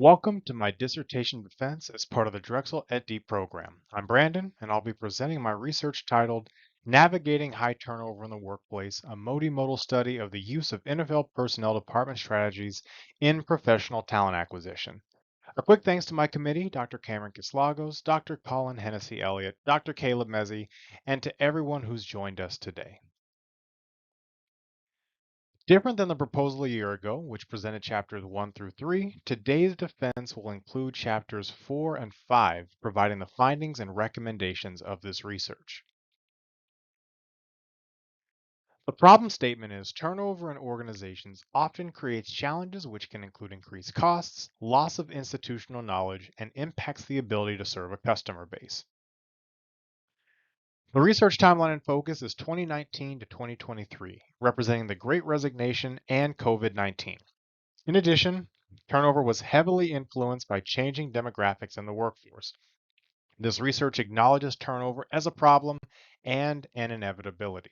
Welcome to my dissertation defense as part of the Drexel Ed.D program. I'm Brandon, and I'll be presenting my research titled Navigating High Turnover in the Workplace, a multimodal study of the use of NFL personnel department strategies in professional talent acquisition. A quick thanks to my committee, Dr. Cameron Kislagos, Dr. Colin Hennessy Elliott, Dr. Caleb Mezzi, and to everyone who's joined us today. Different than the proposal a year ago, which presented chapters 1 through 3, today's defense will include chapters 4 and 5, providing the findings and recommendations of this research. The problem statement is turnover in organizations often creates challenges which can include increased costs, loss of institutional knowledge, and impacts the ability to serve a customer base. The research timeline in focus is 2019 to 2023, representing the Great Resignation and COVID-19. In addition, turnover was heavily influenced by changing demographics in the workforce. This research acknowledges turnover as a problem and an inevitability.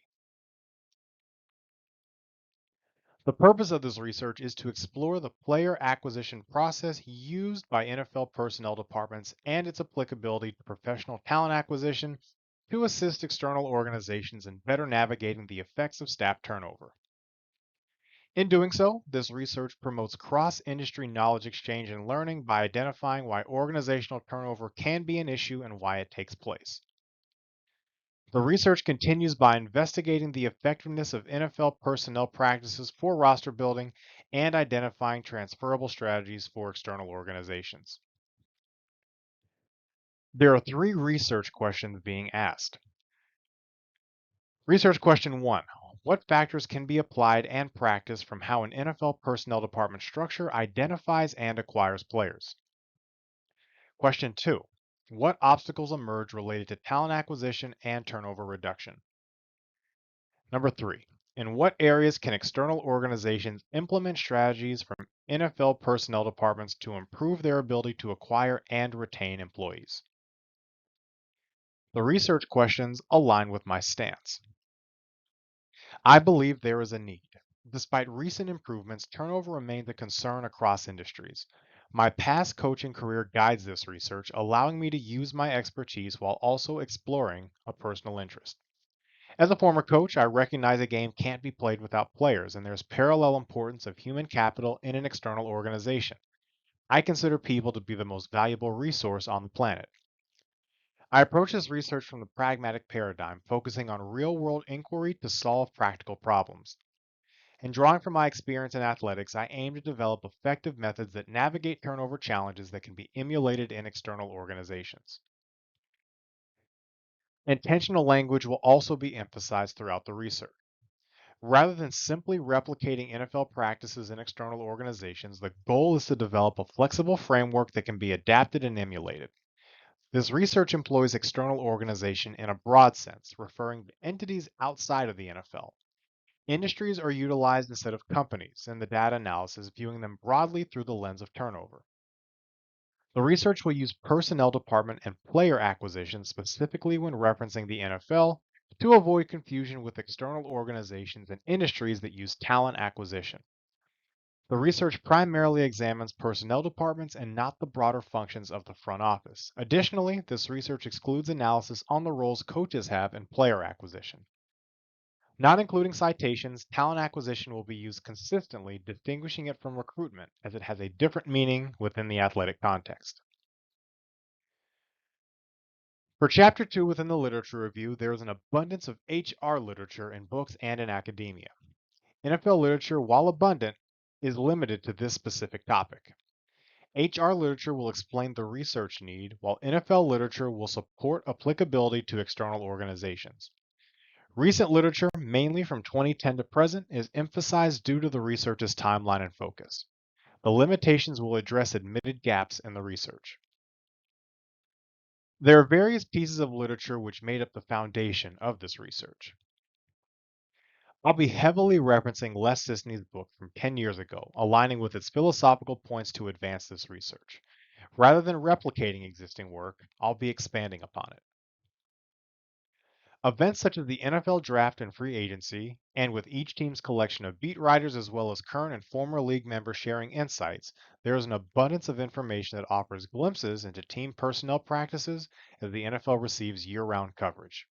The purpose of this research is to explore the player acquisition process used by NFL personnel departments and its applicability to professional talent acquisition to assist external organizations in better navigating the effects of staff turnover. In doing so, this research promotes cross-industry knowledge exchange and learning by identifying why organizational turnover can be an issue and why it takes place. The research continues by investigating the effectiveness of NFL personnel practices for roster building and identifying transferable strategies for external organizations. There are 3 research questions being asked. Research question 1. What factors can be applied and practiced from how an NFL personnel department structure identifies and acquires players? Question 2. What obstacles emerge related to talent acquisition and turnover reduction? Number 3. In what areas can external organizations implement strategies from NFL personnel departments to improve their ability to acquire and retain employees? The research questions align with my stance. I believe there is a need. Despite recent improvements, turnover remains a concern across industries. My past coaching career guides this research, allowing me to use my expertise while also exploring a personal interest. As a former coach, I recognize a game can't be played without players, and there's parallel importance of human capital in an external organization. I consider people to be the most valuable resource on the planet. I approach this research from the pragmatic paradigm, focusing on real-world inquiry to solve practical problems. And drawing from my experience in athletics, I aim to develop effective methods that navigate turnover challenges that can be emulated in external organizations. Intentional language will also be emphasized throughout the research. Rather than simply replicating NFL practices in external organizations, the goal is to develop a flexible framework that can be adapted and emulated. This research employs external organization in a broad sense, referring to entities outside of the NFL. Industries are utilized instead of companies in the data analysis, viewing them broadly through the lens of turnover. The research will use personnel department and player acquisition specifically when referencing the NFL to avoid confusion with external organizations and industries that use talent acquisition. The research primarily examines personnel departments and not the broader functions of the front office. Additionally, this research excludes analysis on the roles coaches have in player acquisition. Not including citations, talent acquisition will be used consistently, distinguishing it from recruitment as it has a different meaning within the athletic context. For Chapter 2 within the literature review, there is an abundance of HR literature in books and in academia. NFL literature, while abundant, is limited to this specific topic. HR literature will explain the research need, while NFL literature will support applicability to external organizations. Recent literature, mainly from 2010 to present, is emphasized due to the research's timeline and focus. The limitations will address admitted gaps in the research. There are various pieces of literature which made up the foundation of this research. I'll be heavily referencing Les Sisney's book from 10 years ago, aligning with its philosophical points to advance this research. Rather than replicating existing work, I'll be expanding upon it. Events such as the NFL draft and free agency, and with each team's collection of beat writers as well as current and former league members sharing insights, there is an abundance of information that offers glimpses into team personnel practices as the NFL receives year-round coverage.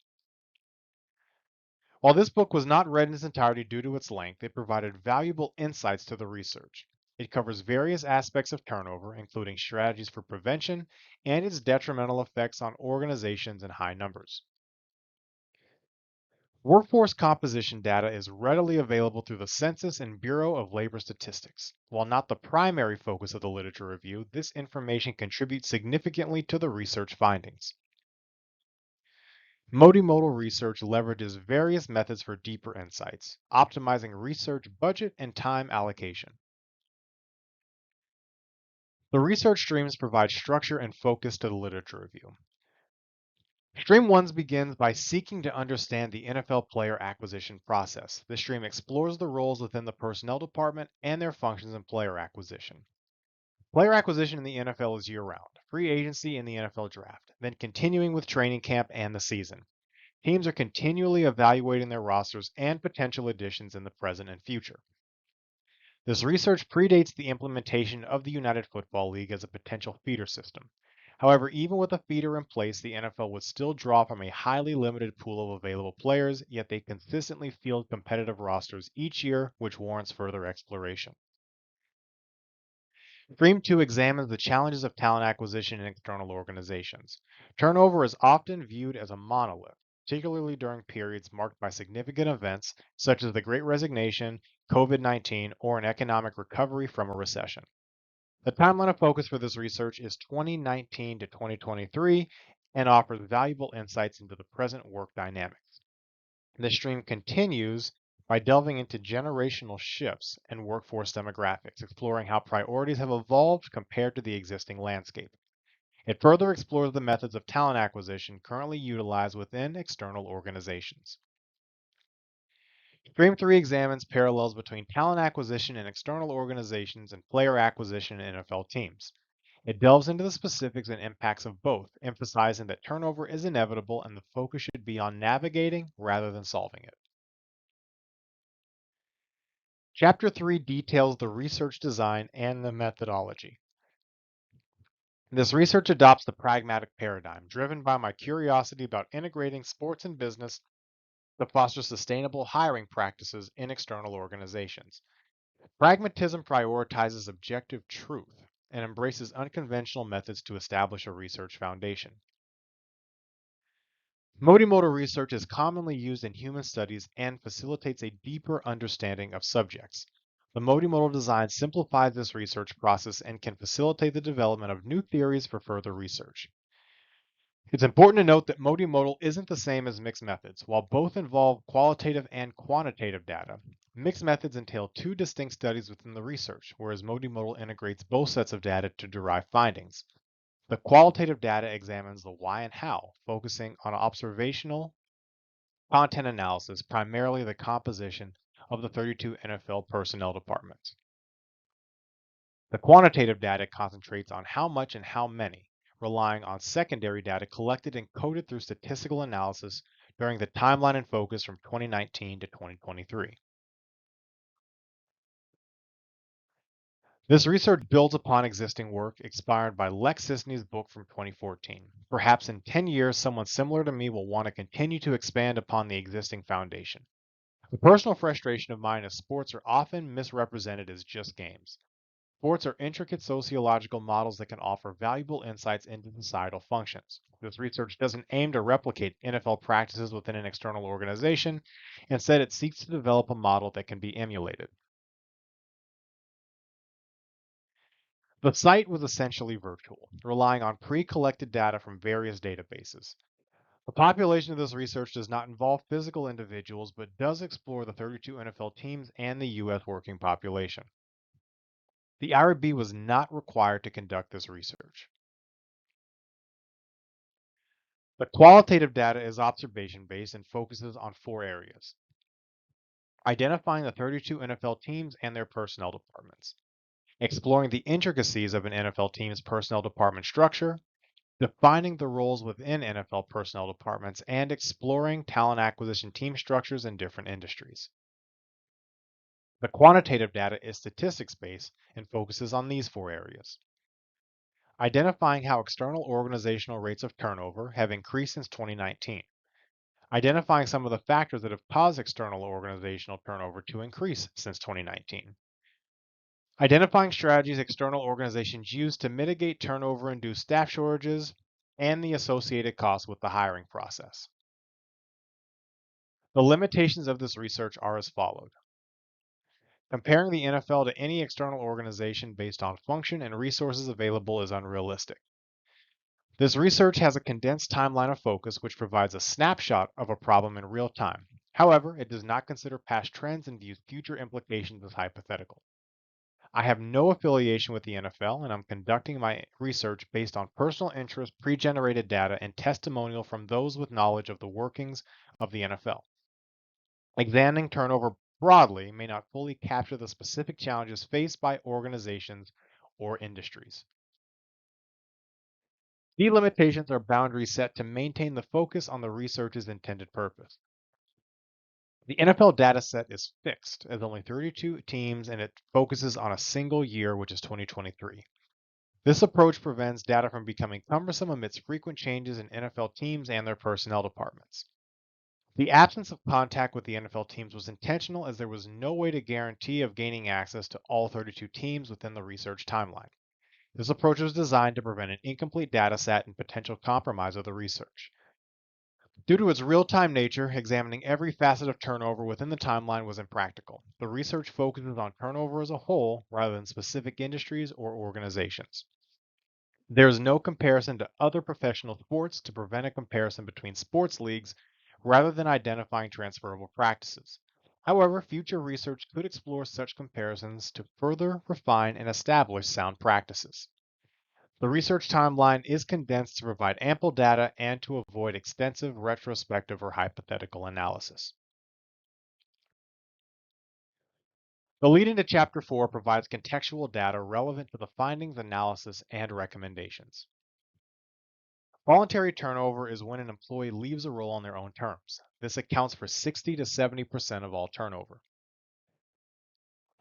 While this book was not read in its entirety due to its length, it provided valuable insights to the research. It covers various aspects of turnover, including strategies for prevention and its detrimental effects on organizations in high numbers. Workforce composition data is readily available through the Census and Bureau of Labor Statistics. While not the primary focus of the literature review, this information contributes significantly to the research findings. Multimodal research leverages various methods for deeper insights, optimizing research budget and time allocation. The research streams provide structure and focus to the literature review. Stream 1 begins by seeking to understand the NFL player acquisition process. This stream explores the roles within the personnel department and their functions in player acquisition. Player acquisition in the NFL is year-round, free agency in the NFL draft, then continuing with training camp and the season. Teams are continually evaluating their rosters and potential additions in the present and future. This research predates the implementation of the United Football League as a potential feeder system. However, even with a feeder in place, the NFL would still draw from a highly limited pool of available players, yet they consistently field competitive rosters each year, which warrants further exploration. Stream 2 examines the challenges of talent acquisition in external organizations. Turnover is often viewed as a monolith, particularly during periods marked by significant events such as the Great Resignation, COVID-19, or an economic recovery from a recession. The timeline of focus for this research is 2019 to 2023 and offers valuable insights into the present work dynamics. The stream continues by delving into generational shifts and workforce demographics, exploring how priorities have evolved compared to the existing landscape. It further explores the methods of talent acquisition currently utilized within external organizations. Stream 3 examines parallels between talent acquisition in external organizations and player acquisition in NFL teams. It delves into the specifics and impacts of both, emphasizing that turnover is inevitable and the focus should be on navigating rather than solving it. Chapter 3 details the research design and the methodology. This research adopts the pragmatic paradigm, driven by my curiosity about integrating sports and business to foster sustainable hiring practices in external organizations. Pragmatism prioritizes objective truth and embraces unconventional methods to establish a research foundation. Multimodal research is commonly used in human studies and facilitates a deeper understanding of subjects. The multimodal design simplifies this research process and can facilitate the development of new theories for further research. It's important to note that multimodal isn't the same as mixed methods. While both involve qualitative and quantitative data, mixed methods entail two distinct studies within the research, whereas multimodal integrates both sets of data to derive findings. The qualitative data examines the why and how, focusing on observational content analysis, primarily the composition of the 32 NFL personnel departments. The quantitative data concentrates on how much and how many, relying on secondary data collected and coded through statistical analysis during the timeline in focus from 2019 to 2023. This research builds upon existing work inspired by Lex Sisney's book from 2014. Perhaps in 10 years, someone similar to me will want to continue to expand upon the existing foundation. The personal frustration of mine is sports are often misrepresented as just games. Sports are intricate sociological models that can offer valuable insights into societal functions. This research doesn't aim to replicate NFL practices within an external organization. Instead, it seeks to develop a model that can be emulated. The site was essentially virtual, relying on pre-collected data from various databases. The population of this research does not involve physical individuals, but does explore the 32 NFL teams and the U.S. working population. The IRB was not required to conduct this research. The qualitative data is observation-based and focuses on four areas: identifying the 32 NFL teams and their personnel departments, exploring the intricacies of an NFL team's personnel department structure, defining the roles within NFL personnel departments, and exploring talent acquisition team structures in different industries. The quantitative data is statistics-based and focuses on these four areas. Identifying how external organizational rates of turnover have increased since 2019. Identifying some of the factors that have caused external organizational turnover to increase since 2019. Identifying strategies external organizations use to mitigate turnover-induced staff shortages and the associated costs with the hiring process. The limitations of this research are as follows. Comparing the NFL to any external organization based on function and resources available is unrealistic. This research has a condensed timeline of focus which provides a snapshot of a problem in real time. However, it does not consider past trends and views future implications as hypothetical. I have no affiliation with the NFL, and I'm conducting my research based on personal interest, pre-generated data, and testimonial from those with knowledge of the workings of the NFL. Examining turnover broadly may not fully capture the specific challenges faced by organizations or industries. The limitations are boundaries set to maintain the focus on the research's intended purpose. The NFL data set is fixed as only 32 teams and it focuses on a single year, which is 2023. This approach prevents data from becoming cumbersome amidst frequent changes in NFL teams and their personnel departments. The absence of contact with the NFL teams was intentional as there was no way to guarantee of gaining access to all 32 teams within the research timeline. This approach was designed to prevent an incomplete data set and potential compromise of the research. Due to its real-time nature, examining every facet of turnover within the timeline was impractical. The research focuses on turnover as a whole rather than specific industries or organizations. There is no comparison to other professional sports to prevent a comparison between sports leagues rather than identifying transferable practices. However, future research could explore such comparisons to further refine and establish sound practices. The research timeline is condensed to provide ample data and to avoid extensive retrospective or hypothetical analysis. The lead into Chapter 4 provides contextual data relevant to the findings, analysis, and recommendations. Voluntary turnover is when an employee leaves a role on their own terms. This accounts for 60 to 70% of all turnover.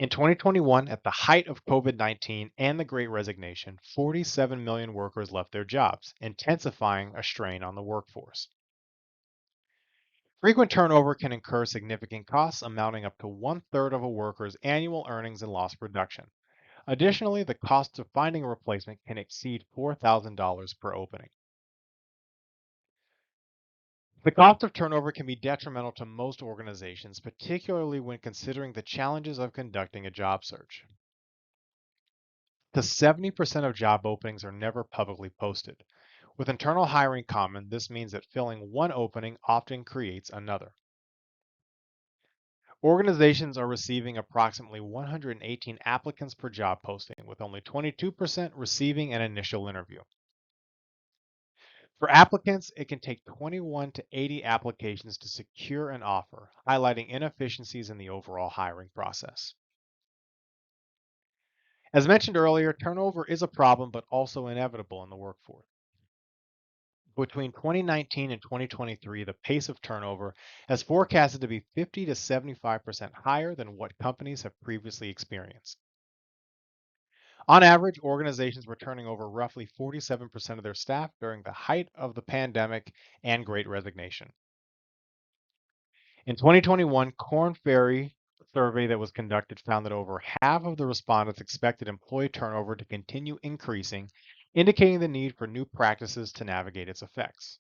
In 2021, at the height of COVID-19 and the Great Resignation, 47 million workers left their jobs, intensifying a strain on the workforce. Frequent turnover can incur significant costs amounting up to one-third of a worker's annual earnings and lost production. Additionally, the cost of finding a replacement can exceed $4,000 per opening. The cost of turnover can be detrimental to most organizations, particularly when considering the challenges of conducting a job search. The 70% of job openings are never publicly posted. With internal hiring common, this means that filling one opening often creates another. Organizations are receiving approximately 118 applicants per job posting, with only 22% receiving an initial interview. For applicants, it can take 21 to 80 applications to secure an offer, highlighting inefficiencies in the overall hiring process. As mentioned earlier, turnover is a problem but also inevitable in the workforce. Between 2019 and 2023, the pace of turnover has forecasted to be 50 to 75% higher than what companies have previously experienced. On average, organizations were turning over roughly 47% of their staff during the height of the pandemic and Great Resignation. In 2021, Korn Ferry survey that was conducted found that over half of the respondents expected employee turnover to continue increasing, indicating the need for new practices to navigate its effects.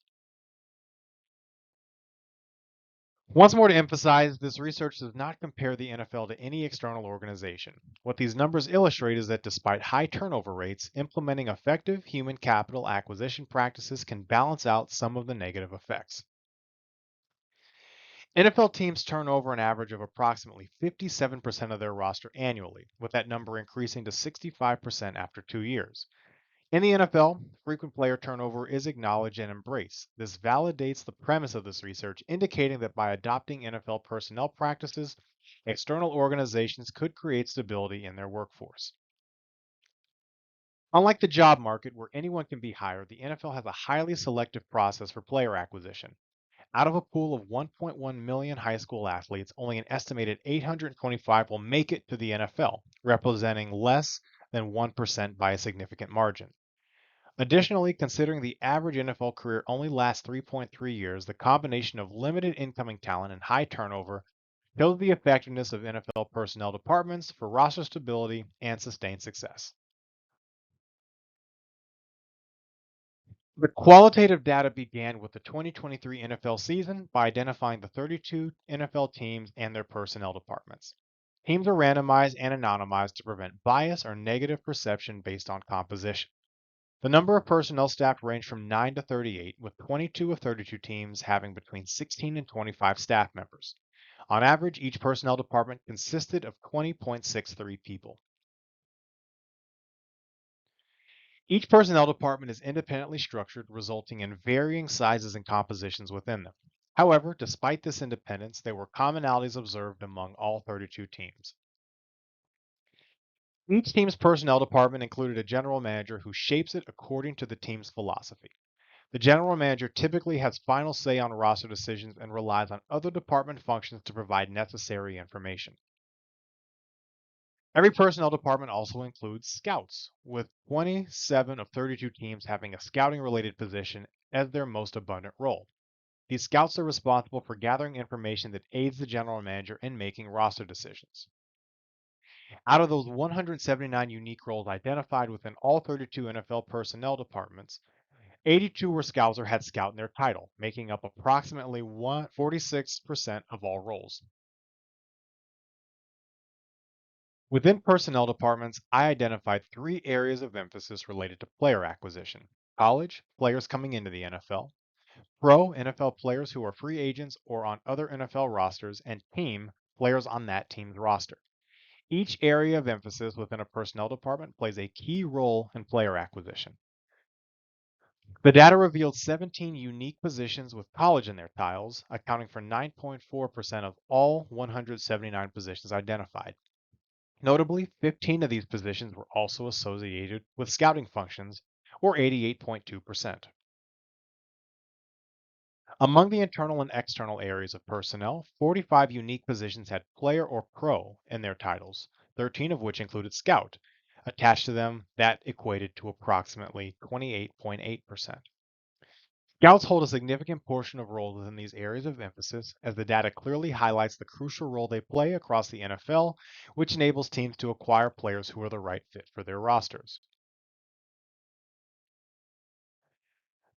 Once more to emphasize, this research does not compare the NFL to any external organization. What these numbers illustrate is that despite high turnover rates, implementing effective human capital acquisition practices can balance out some of the negative effects. NFL teams turn over an average of approximately 57% of their roster annually, with that number increasing to 65% after 2 years. In the NFL, frequent player turnover is acknowledged and embraced. This validates the premise of this research, indicating that by adopting NFL personnel practices, external organizations could create stability in their workforce. Unlike the job market where anyone can be hired, the NFL has a highly selective process for player acquisition. Out of a pool of 1.1 million high school athletes, only an estimated 825 will make it to the NFL, representing less than 1% by a significant margin. Additionally, considering the average NFL career only lasts 3.3 years, the combination of limited incoming talent and high turnover shows the effectiveness of NFL personnel departments for roster stability and sustained success. The qualitative data began with the 2023 NFL season by identifying the 32 NFL teams and their personnel departments. Teams are randomized and anonymized to prevent bias or negative perception based on composition. The number of personnel staff ranged from 9 to 38, with 22 of 32 teams having between 16 and 25 staff members. On average, each personnel department consisted of 20.63 people. Each personnel department is independently structured, resulting in varying sizes and compositions within them. However, despite this independence, there were commonalities observed among all 32 teams. Each team's personnel department included a general manager who shapes it according to the team's philosophy. The general manager typically has final say on roster decisions and relies on other department functions to provide necessary information. Every personnel department also includes scouts, with 27 of 32 teams having a scouting related position as their most abundant role. These scouts are responsible for gathering information that aids the general manager in making roster decisions. Out of those 179 unique roles identified within all 32 NFL personnel departments, 82 were scouts or had scout in their title, making up approximately 46% of all roles. Within personnel departments, I identified three areas of emphasis related to player acquisition: college, players coming into the NFL; pro, NFL players who are free agents or on other NFL rosters; and team, players on that team's roster. Each area of emphasis within a personnel department plays a key role in player acquisition. The data revealed 17 unique positions with college in their titles, accounting for 9.4% of all 179 positions identified. Notably, 15 of these positions were also associated with scouting functions, or 88.2%. Among the internal and external areas of personnel, 45 unique positions had player or pro in their titles, 13 of which included scout. Attached to them, that equated to approximately 28.8%. Scouts hold a significant portion of roles within these areas of emphasis, as the data clearly highlights the crucial role they play across the NFL, which enables teams to acquire players who are the right fit for their rosters.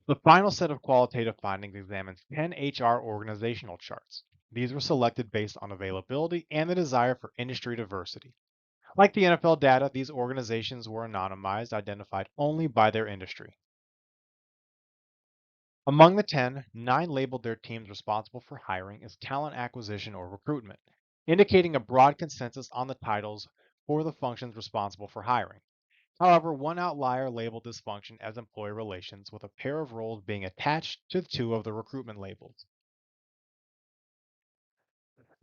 The final set of qualitative findings examines 10 HR organizational charts. These were selected based on availability and the desire for industry diversity. Like the NFL data, these organizations were anonymized, identified only by their industry. Among the 10, 9 labeled their teams responsible for hiring as talent acquisition or recruitment, indicating a broad consensus on the titles for the functions responsible for hiring. However, one outlier labeled this function as employee relations, with a pair of roles being attached to two of the recruitment labels.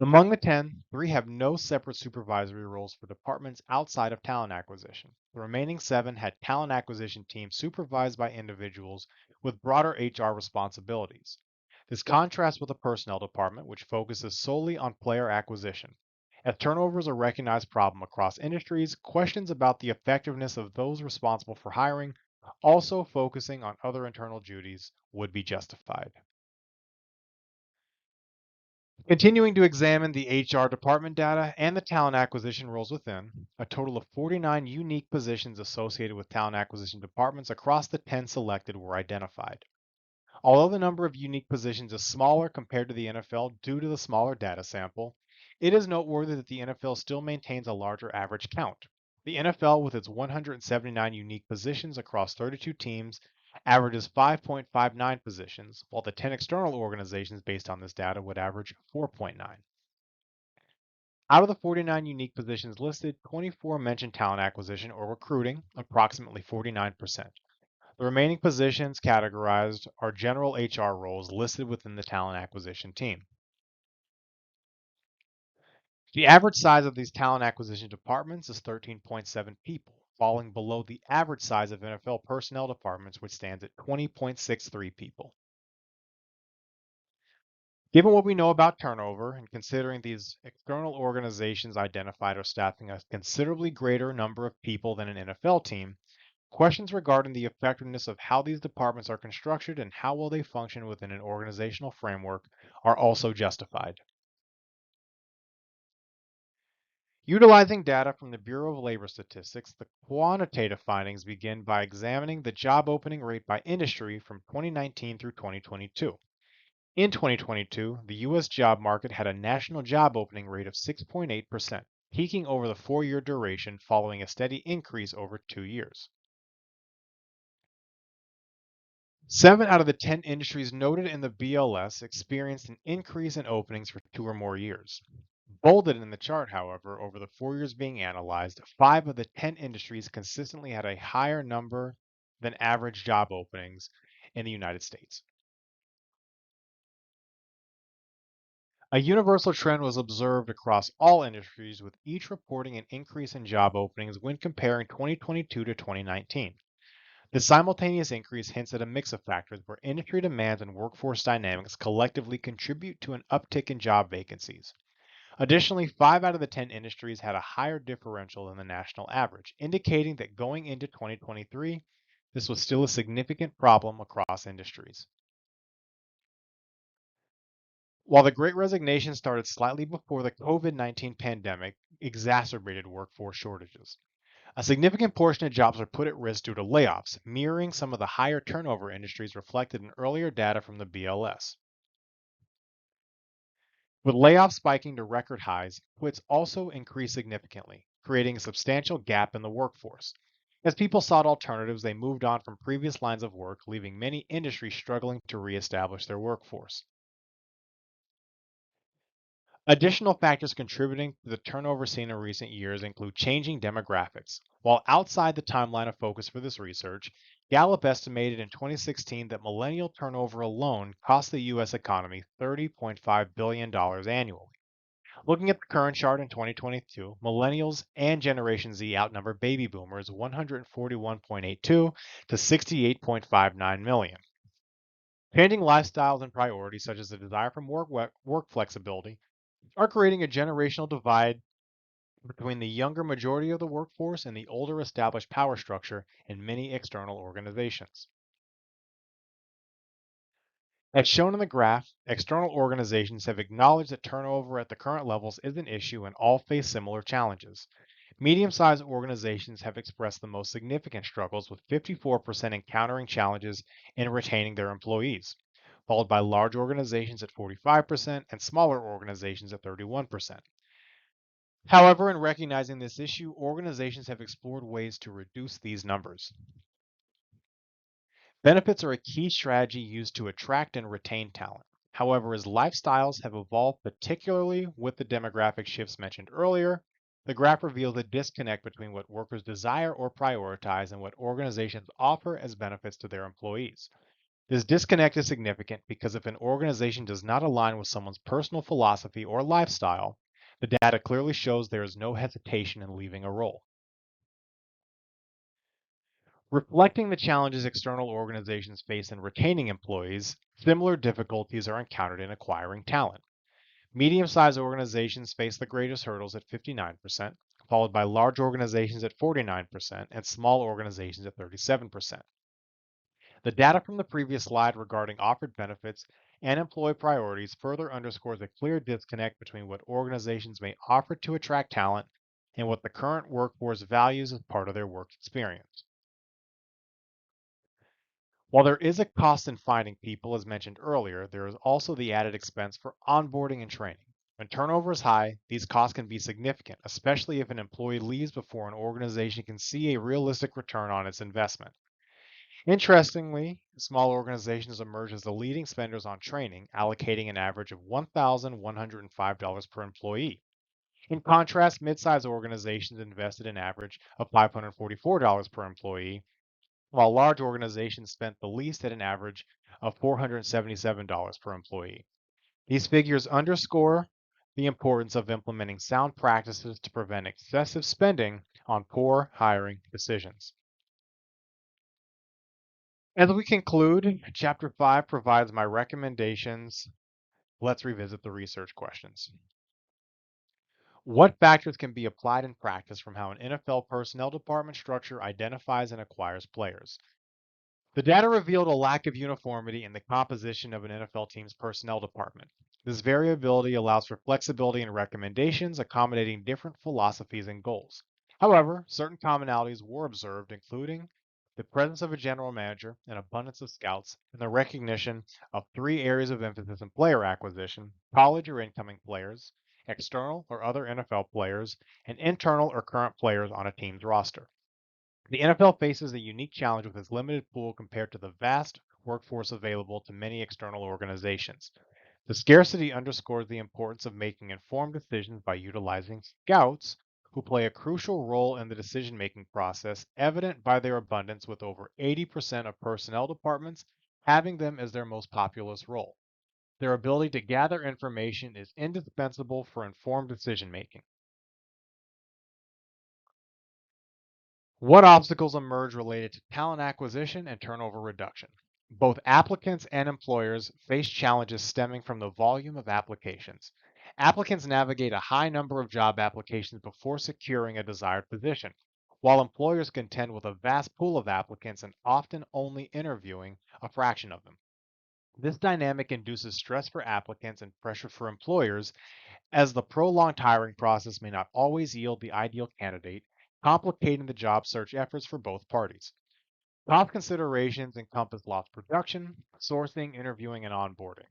Among the 10, 3 have no separate supervisory roles for departments outside of talent acquisition. The remaining 7 had talent acquisition teams supervised by individuals with broader HR responsibilities. This contrasts with the personnel department, which focuses solely on player acquisition. As turnover is a recognized problem across industries, questions about the effectiveness of those responsible for hiring, also focusing on other internal duties, would be justified. Continuing to examine the HR department data and the talent acquisition roles within, a total of 49 unique positions associated with talent acquisition departments across the 10 selected were identified. Although the number of unique positions is smaller compared to the NFL due to the smaller data sample, it is noteworthy that the NFL still maintains a larger average count. The NFL, with its 179 unique positions across 32 teams, averages 5.59 positions, while the 10 external organizations based on this data would average 4.9. Out of the 49 unique positions listed, 24 mention talent acquisition or recruiting, approximately 49%. The remaining positions categorized are general HR roles listed within the talent acquisition team. The average size of these talent acquisition departments is 13.7 people, falling below the average size of NFL personnel departments, which stands at 20.63 people. Given what we know about turnover and considering these external organizations identified are staffing a considerably greater number of people than an NFL team, questions regarding the effectiveness of how these departments are constructed and how well they function within an organizational framework are also justified. Utilizing data from the Bureau of Labor Statistics, the quantitative findings begin by examining the job opening rate by industry from 2019 through 2022. In 2022, the U.S. job market had a national job opening rate of 6.8%, peaking over the 4-year duration following a steady increase over 2 years. 7 out of the 10 industries noted in the BLS experienced an increase in openings for 2 or more years. Bolded in the chart, however, over the 4 years being analyzed, 5 of the 10 industries consistently had a higher number than average job openings in the United States. A universal trend was observed across all industries, with each reporting an increase in job openings when comparing 2022 to 2019. The simultaneous increase hints at a mix of factors where industry demands and workforce dynamics collectively contribute to an uptick in job vacancies. Additionally, 5 out of the 10 industries had a higher differential than the national average, indicating that going into 2023, this was still a significant problem across industries. While the Great Resignation started slightly before the COVID-19 pandemic exacerbated workforce shortages, a significant portion of jobs are put at risk due to layoffs, mirroring some of the higher turnover industries reflected in earlier data from the BLS. With layoffs spiking to record highs, quits also increased significantly, creating a substantial gap in the workforce. As people sought alternatives, they moved on from previous lines of work, leaving many industries struggling to reestablish their workforce. Additional factors contributing to the turnover seen in recent years include changing demographics. While outside the timeline of focus for this research, Gallup estimated in 2016 that millennial turnover alone cost the U.S. economy $30.5 billion annually. Looking at the current chart in 2022, millennials and Generation Z outnumber baby boomers 141.82 to 68.59 million. Changing lifestyles and priorities, such as the desire for more work flexibility, are creating a generational divide between the younger majority of the workforce and the older established power structure in many external organizations. As shown in the graph, external organizations have acknowledged that turnover at the current levels is an issue and all face similar challenges. Medium-sized organizations have expressed the most significant struggles, with 54% encountering challenges in retaining their employees, followed by large organizations at 45% and smaller organizations at 31%. However, in recognizing this issue, organizations have explored ways to reduce these numbers. Benefits are a key strategy used to attract and retain talent. However, as lifestyles have evolved, particularly with the demographic shifts mentioned earlier, the graph reveals a disconnect between what workers desire or prioritize and what organizations offer as benefits to their employees. This disconnect is significant because if an organization does not align with someone's personal philosophy or lifestyle, the data clearly shows there is no hesitation in leaving a role. Reflecting the challenges external organizations face in retaining employees, similar difficulties are encountered in acquiring talent. Medium-sized organizations face the greatest hurdles at 59%, followed by large organizations at 49% and small organizations at 37%. The data from the previous slide regarding offered benefits and employee priorities further underscores a clear disconnect between what organizations may offer to attract talent and what the current workforce values as part of their work experience. While there is a cost in finding people, as mentioned earlier, there is also the added expense for onboarding and training. When turnover is high, these costs can be significant, especially if an employee leaves before an organization can see a realistic return on its investment. Interestingly, small organizations emerge as the leading spenders on training, allocating an average of $1,105 per employee. In contrast, mid-sized organizations invested an average of $544 per employee, while large organizations spent the least at an average of $477 per employee. These figures underscore the importance of implementing sound practices to prevent excessive spending on poor hiring decisions. As we conclude, Chapter 5 provides my recommendations. Let's revisit the research questions. What factors can be applied in practice from how an NFL personnel department structure identifies and acquires players? The data revealed a lack of uniformity in the composition of an NFL team's personnel department. This variability allows for flexibility in recommendations, accommodating different philosophies and goals. However, certain commonalities were observed, including the presence of a general manager, an abundance of scouts, and the recognition of three areas of emphasis in player acquisition: college or incoming players, external or other NFL players, and internal or current players on a team's roster. The NFL faces a unique challenge with its limited pool compared to the vast workforce available to many external organizations. The scarcity underscores the importance of making informed decisions by utilizing scouts, who play a crucial role in the decision-making process, evident by their abundance, with over 80% of personnel departments having them as their most populous role. Their ability to gather information is indispensable for informed decision-making. What obstacles emerge related to talent acquisition and turnover reduction? Both applicants and employers face challenges stemming from the volume of applications. Applicants navigate a high number of job applications before securing a desired position, while employers contend with a vast pool of applicants and often only interviewing a fraction of them. This dynamic induces stress for applicants and pressure for employers, as the prolonged hiring process may not always yield the ideal candidate, complicating the job search efforts for both parties. Top considerations encompass lost production, sourcing, interviewing, and onboarding.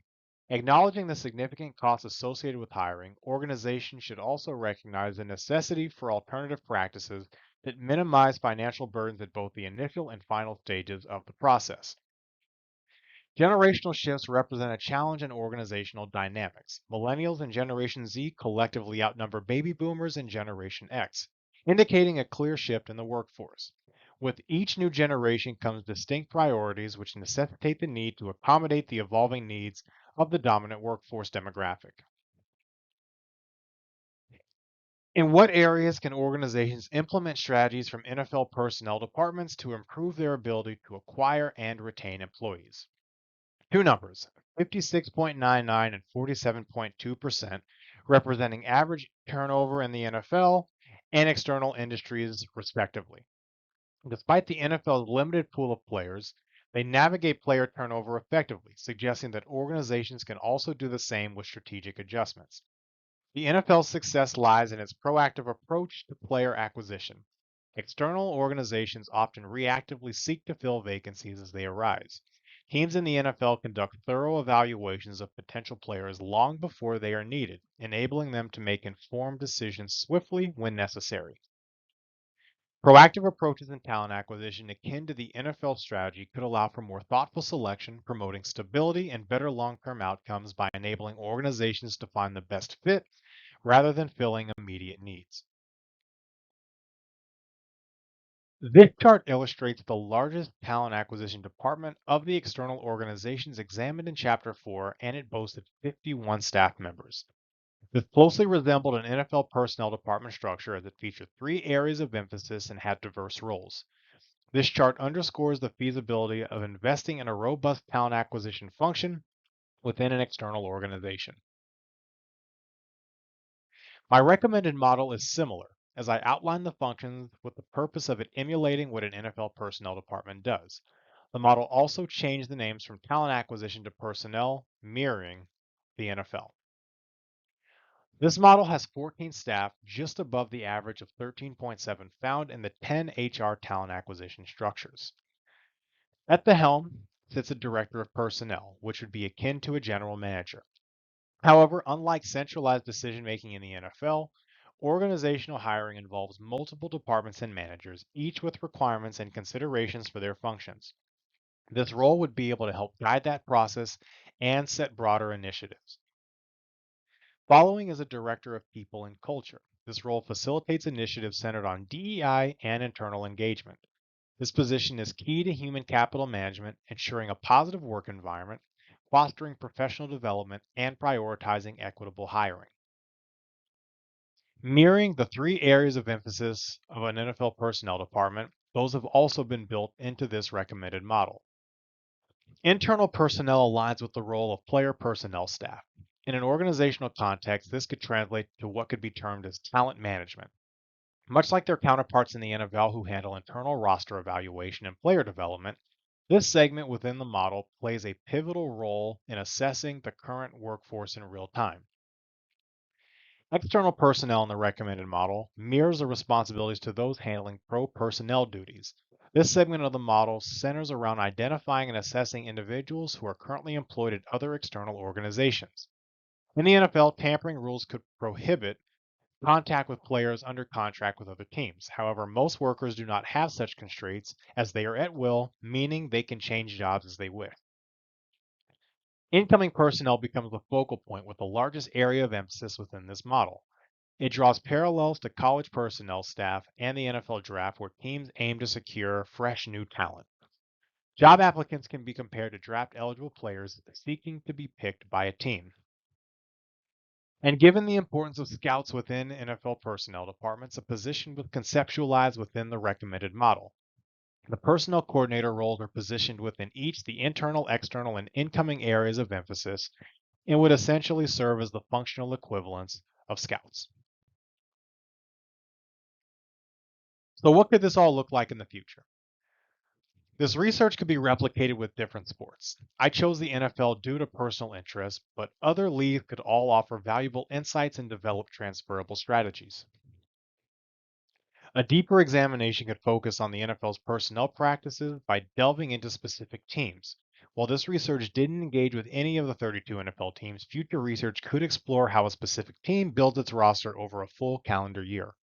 Acknowledging the significant costs associated with hiring, organizations should also recognize the necessity for alternative practices that minimize financial burdens at both the initial and final stages of the process. Generational shifts represent a challenge in organizational dynamics. Millennials and Generation Z collectively outnumber baby boomers and Generation X, indicating a clear shift in the workforce. With each new generation comes distinct priorities, which necessitate the need to accommodate the evolving needs of the dominant workforce demographic. In what areas can organizations implement strategies from NFL personnel departments to improve their ability to acquire and retain employees? Two numbers, 56.99 and 47.2%, representing average turnover in the NFL and external industries, respectively. Despite the NFL's limited pool of players, they navigate player turnover effectively, suggesting that organizations can also do the same with strategic adjustments. The NFL's success lies in its proactive approach to player acquisition. External organizations often reactively seek to fill vacancies as they arise. Teams in the NFL conduct thorough evaluations of potential players long before they are needed, enabling them to make informed decisions swiftly when necessary. Proactive approaches in talent acquisition akin to the NFL strategy could allow for more thoughtful selection, promoting stability and better long-term outcomes by enabling organizations to find the best fit rather than filling immediate needs. This chart illustrates the largest talent acquisition department of the external organizations examined in Chapter 4, and it boasted 51 staff members. This closely resembled an NFL personnel department structure, as it featured three areas of emphasis and had diverse roles. This chart underscores the feasibility of investing in a robust talent acquisition function within an external organization. My recommended model is similar, as I outline the functions with the purpose of it emulating what an NFL personnel department does. The model also changed the names from talent acquisition to personnel, mirroring the NFL. This model has 14 staff, just above the average of 13.7 found in the 10 HR talent acquisition structures. At the helm sits a director of personnel, which would be akin to a general manager. However, unlike centralized decision-making in the NFL, organizational hiring involves multiple departments and managers, each with requirements and considerations for their functions. This role would be able to help guide that process and set broader initiatives. Following is a director of people and culture. This role facilitates initiatives centered on DEI and internal engagement. This position is key to human capital management, ensuring a positive work environment, fostering professional development, and prioritizing equitable hiring. Mirroring the three areas of emphasis of an NFL personnel department, those have also been built into this recommended model. Internal personnel aligns with the role of player personnel staff. In an organizational context, this could translate to what could be termed as talent management. Much like their counterparts in the NFL who handle internal roster evaluation and player development, this segment within the model plays a pivotal role in assessing the current workforce in real time. External personnel in the recommended model mirrors the responsibilities to those handling pro personnel duties. This segment of the model centers around identifying and assessing individuals who are currently employed at other external organizations. In the NFL, tampering rules could prohibit contact with players under contract with other teams. However, most workers do not have such constraints as they are at will, meaning they can change jobs as they wish. Incoming personnel becomes the focal point with the largest area of emphasis within this model. It draws parallels to college personnel staff and the NFL draft, where teams aim to secure fresh new talent. Job applicants can be compared to draft eligible players seeking to be picked by a team. And given the importance of scouts within NFL personnel departments, a position was conceptualized within the recommended model. The personnel coordinator roles are positioned within each the internal, external, and incoming areas of emphasis and would essentially serve as the functional equivalents of scouts. So, what could this all look like in the future? This research could be replicated with different sports. I chose the NFL due to personal interest, but other leagues could all offer valuable insights and develop transferable strategies. A deeper examination could focus on the NFL's personnel practices by delving into specific teams. While this research didn't engage with any of the 32 NFL teams, future research could explore how a specific team builds its roster over a full calendar year.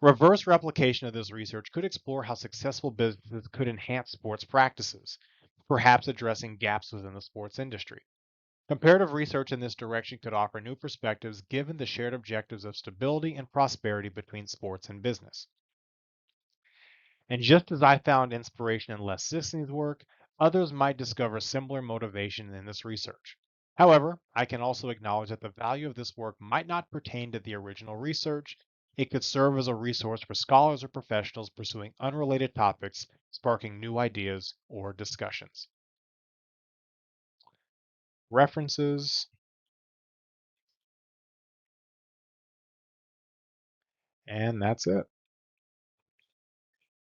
Reverse replication of this research could explore how successful businesses could enhance sports practices, perhaps addressing gaps within the sports industry. Comparative research in this direction could offer new perspectives given the shared objectives of stability and prosperity between sports and business. And just as I found inspiration in Les Sisney's work, others might discover similar motivation in this research. However, I can also acknowledge that the value of this work might not pertain to the original research. It could serve as a resource for scholars or professionals pursuing unrelated topics, sparking new ideas or discussions. References, and that's it.